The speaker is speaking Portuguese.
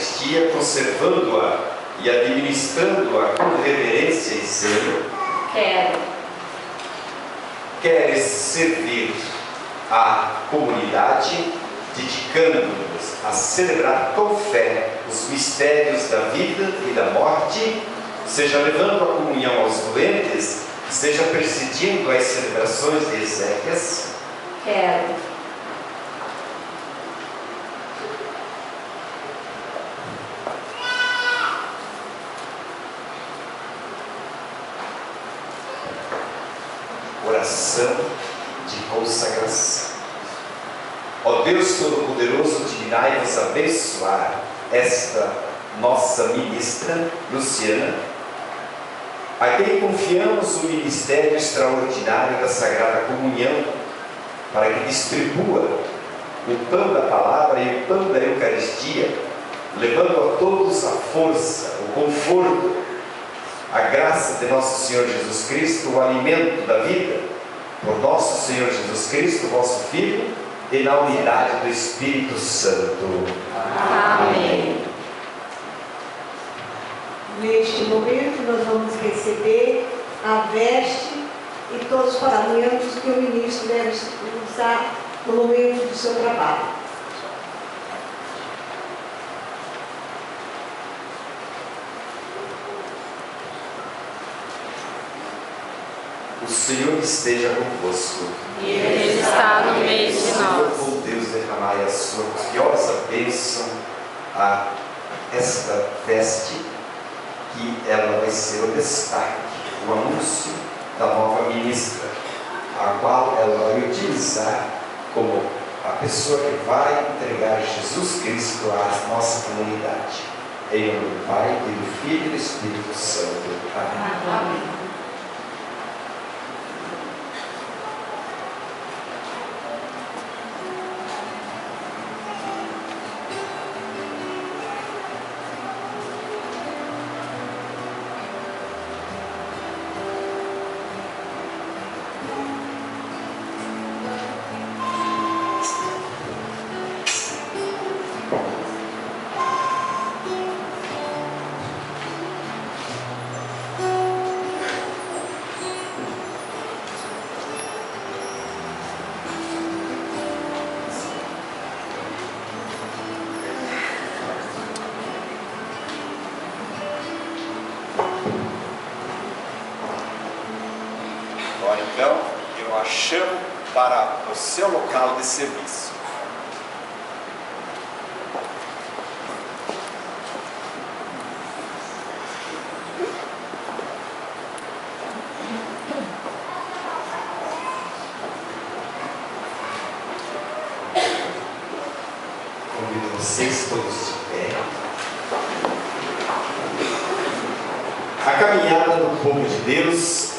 Eucaristia, conservando-a e administrando-a com reverência e zelo. Queres servir a comunidade, dedicando-nos a celebrar com fé os mistérios da vida e da morte, seja levando a comunhão aos doentes, seja presidindo as celebrações de exéquias. Oração de consagração. Ó Deus Todo-Poderoso, dignai-vos abençoar esta nossa ministra, Luciana, a quem confiamos o ministério extraordinário da Sagrada Comunhão, para que distribua o pão da palavra e o pão da Eucaristia, levando a todos a força, o conforto, a graça de nosso Senhor Jesus Cristo, o alimento da vida, por nosso Senhor Jesus Cristo, vosso Filho, e na unidade do Espírito Santo. Amém. Neste momento nós vamos receber a veste e todos os paramentos que o ministro deve usar no momento do seu trabalho. O Senhor esteja convosco. E Ele está no meio de Senhor, nós. bom Deus, derramai a sua gloriosa bênção a esta veste, que ela vai ser o destaque, o anúncio da nova ministra, a qual ela vai utilizar como a pessoa que vai entregar Jesus Cristo à nossa comunidade. Em nome do Pai, e do Filho e do Espírito Santo. Amém. Amém. Agora então, eu a chamo para o seu local de serviço. Convido vocês todos de pé. A caminhada do povo de Deus